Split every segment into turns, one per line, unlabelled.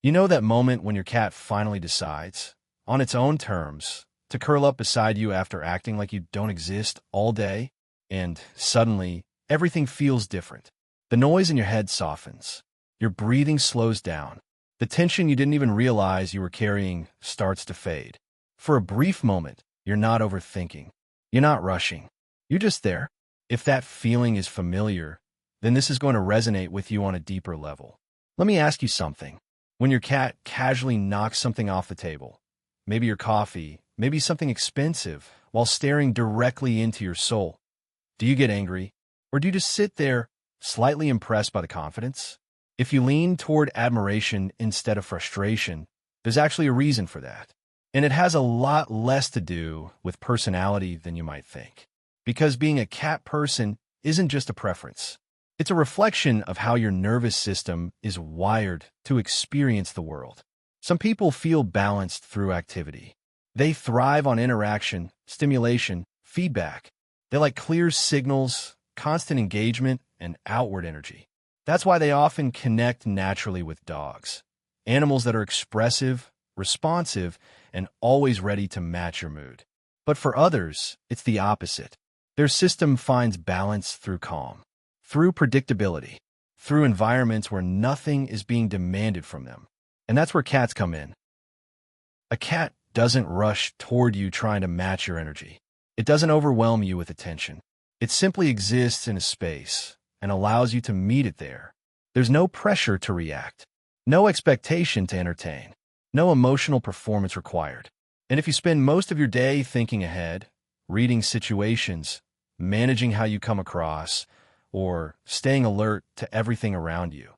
You know that moment when your cat finally decides, on its own terms, to curl up beside you after acting like you don't exist all day, and suddenly, everything feels different. The noise in your head softens. Your breathing slows down. The tension you didn't even realize you were carrying starts to fade. For a brief moment, you're not overthinking. You're not rushing. You're just there. If that feeling is familiar, then this is going to resonate with you on a deeper level. Let me ask you something. When your cat casually knocks something off the table, maybe your coffee, maybe something expensive, while staring directly into your soul, do you get angry? Or do you just sit there, slightly impressed by the confidence? If you lean toward admiration instead of frustration, there's actually a reason for that. And it has a lot less to do with personality than you might think. Because being a cat person isn't just a preference. It's a reflection of how your nervous system is wired to experience the world. Some people feel balanced through activity. They thrive on interaction, stimulation, feedback. They like clear signals, constant engagement, and outward energy. That's why they often connect naturally with dogs, animals that are expressive, responsive, and always ready to match your mood. But for others, it's the opposite. Their system finds balance through calm, through predictability, through environments where nothing is being demanded from them. And that's where cats come in. A cat doesn't rush toward you trying to match your energy. It doesn't overwhelm you with attention. It simply exists in a space and allows you to meet it there. There's no pressure to react, no expectation to entertain, no emotional performance required. And if you spend most of your day thinking ahead, reading situations, managing how you come across, or staying alert to everything around you,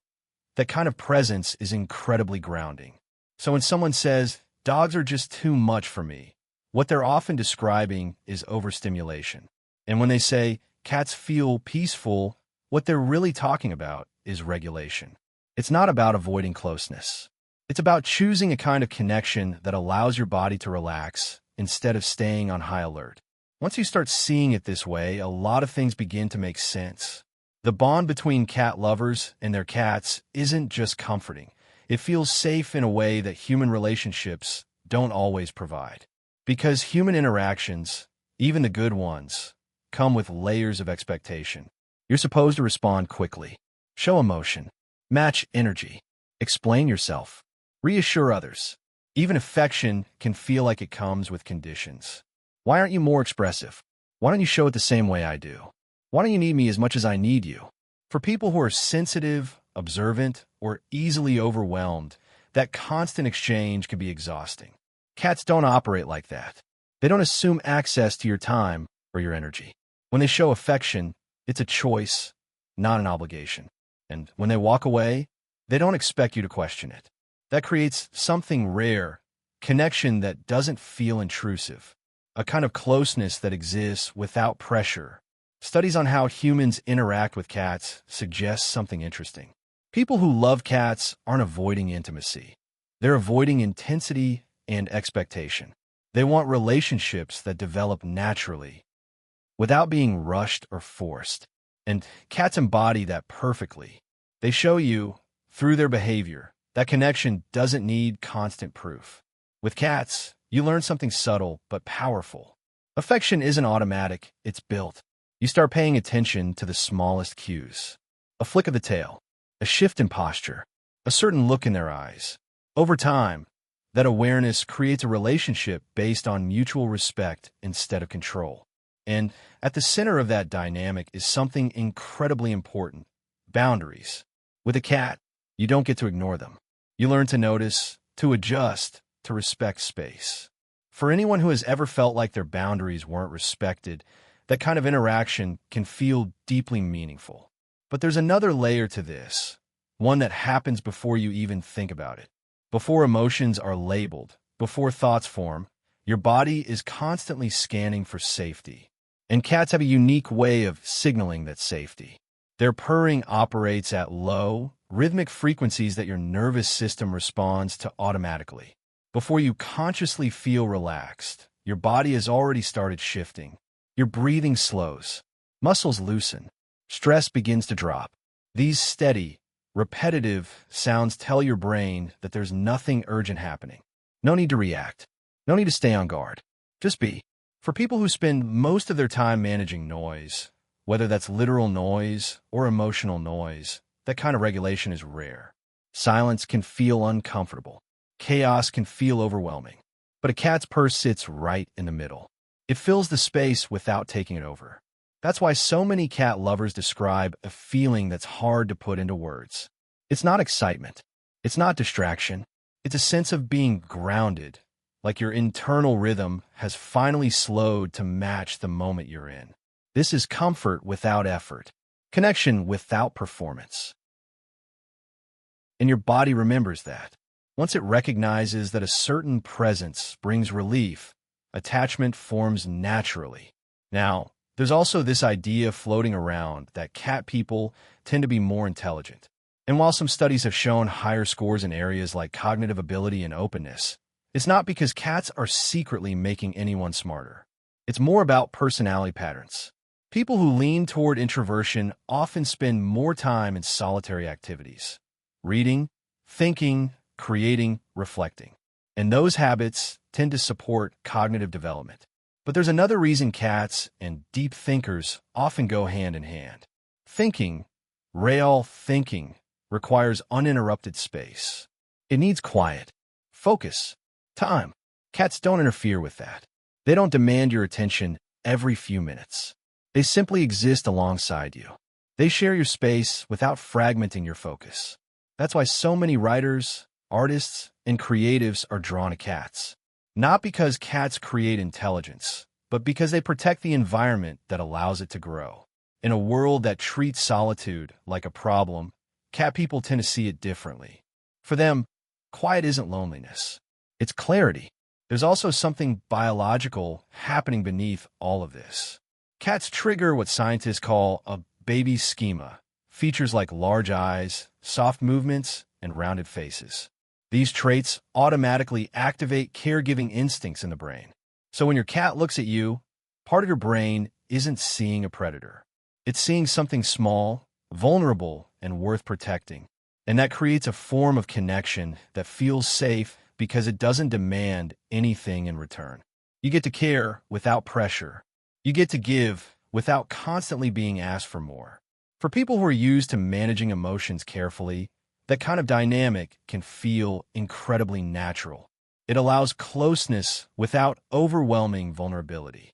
that kind of presence is incredibly grounding. So when someone says, "Dogs are just too much for me," what they're often describing is overstimulation. And when they say, "Cats feel peaceful," what they're really talking about is regulation. It's not about avoiding closeness. It's about choosing a kind of connection that allows your body to relax instead of staying on high alert. Once you start seeing it this way, a lot of things begin to make sense. The bond between cat lovers and their cats isn't just comforting. It feels safe in a way that human relationships don't always provide. Because human interactions, even the good ones, come with layers of expectation. You're supposed to respond quickly, show emotion, match energy, explain yourself, reassure others. Even affection can feel like it comes with conditions. Why aren't you more expressive? Why don't you show it the same way I do? Why don't you need me as much as I need you? For people who are sensitive, observant, or easily overwhelmed, that constant exchange can be exhausting. Cats don't operate like that. They don't assume access to your time or your energy. When they show affection, it's a choice, not an obligation. And when they walk away, they don't expect you to question it. That creates something rare, connection that doesn't feel intrusive, a kind of closeness that exists without pressure. Studies on how humans interact with cats suggest something interesting. People who love cats aren't avoiding intimacy. They're avoiding intensity and expectation. They want relationships that develop naturally, without being rushed or forced. And cats embody that perfectly. They show you, through their behavior, that connection doesn't need constant proof. With cats, you learn something subtle but powerful. Affection isn't automatic, it's built. You start paying attention to the smallest cues. A flick of the tail, a shift in posture, a certain look in their eyes. Over time, that awareness creates a relationship based on mutual respect instead of control. And at the center of that dynamic is something incredibly important: boundaries. With a cat, you don't get to ignore them. You learn to notice, to adjust, to respect space. For anyone who has ever felt like their boundaries weren't respected, that kind of interaction can feel deeply meaningful. But there's another layer to this, one that happens before you even think about it. Before emotions are labeled, before thoughts form, your body is constantly scanning for safety. And cats have a unique way of signaling that safety. Their purring operates at low, rhythmic frequencies that your nervous system responds to automatically. Before you consciously feel relaxed, your body has already started shifting. Your breathing slows, muscles loosen, stress begins to drop. These steady, Repetitive sounds tell your brain that there's nothing urgent happening. No need to react. No need to stay on guard. Just be. For people who spend most of their time managing noise, whether that's literal noise or emotional noise, that kind of regulation is rare. Silence can feel uncomfortable. Chaos can feel overwhelming. But a cat's purse sits right in the middle. It fills the space without taking it over. That's why so many cat lovers describe a feeling that's hard to put into words. It's not excitement. It's not distraction. It's a sense of being grounded, like your internal rhythm has finally slowed to match the moment you're in. This is comfort without effort, connection without performance. And your body remembers that. Once it recognizes that a certain presence brings relief, attachment forms naturally. Now, there's also this idea floating around that cat people tend to be more intelligent. And while some studies have shown higher scores in areas like cognitive ability and openness, it's not because cats are secretly making anyone smarter. It's more about personality patterns. People who lean toward introversion often spend more time in solitary activities, reading, thinking, creating, reflecting. And those habits tend to support cognitive development. But there's another reason cats and deep thinkers often go hand in hand. Thinking, real thinking, requires uninterrupted space. It needs quiet, focus, time. Cats don't interfere with that. They don't demand your attention every few minutes. They simply exist alongside you. They share your space without fragmenting your focus. That's why so many writers, artists, and creatives are drawn to cats. Not because cats create intelligence, but because they protect the environment that allows it to grow. In a world that treats solitude like a problem, cat people tend to see it differently. For them, quiet isn't loneliness. It's clarity. There's also something biological happening beneath all of this. Cats trigger what scientists call a baby schema, features like large eyes, soft movements, and rounded faces. These traits automatically activate caregiving instincts in the brain. So when your cat looks at you, part of your brain isn't seeing a predator. It's seeing something small, vulnerable, and worth protecting. And that creates a form of connection that feels safe because it doesn't demand anything in return. You get to care without pressure. You get to give without constantly being asked for more. For people who are used to managing emotions carefully, that kind of dynamic can feel incredibly natural. It allows closeness without overwhelming vulnerability.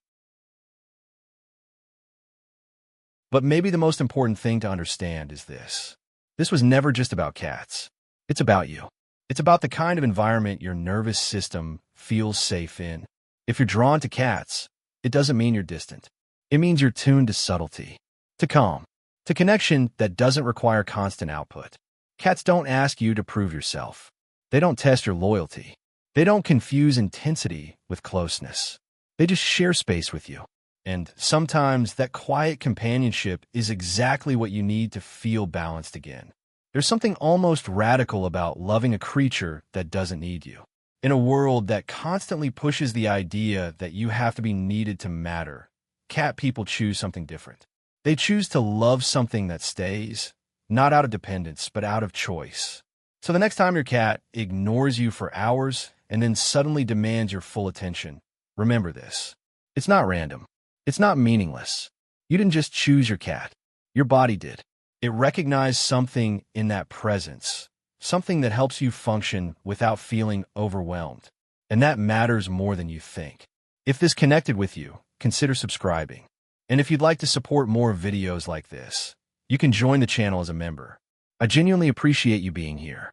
But maybe the most important thing to understand is this. This was never just about cats. It's about you. It's about the kind of environment your nervous system feels safe in. If you're drawn to cats, it doesn't mean you're distant. It means you're tuned to subtlety, to calm, to connection that doesn't require constant output. Cats don't ask you to prove yourself. They don't test your loyalty. They don't confuse intensity with closeness. They just share space with you. And sometimes that quiet companionship is exactly what you need to feel balanced again. There's something almost radical about loving a creature that doesn't need you. In a world that constantly pushes the idea that you have to be needed to matter, cat people choose something different. They choose to love something that stays, not out of dependence, but out of choice. So the next time your cat ignores you for hours and then suddenly demands your full attention, remember this. It's not random. It's not meaningless. You didn't just choose your cat. Your body did. It recognized something in that presence, something that helps you function without feeling overwhelmed. And that matters more than you think. If this connected with you, consider subscribing. And if you'd like to support more videos like this, you can join the channel as a member. I genuinely appreciate you being here.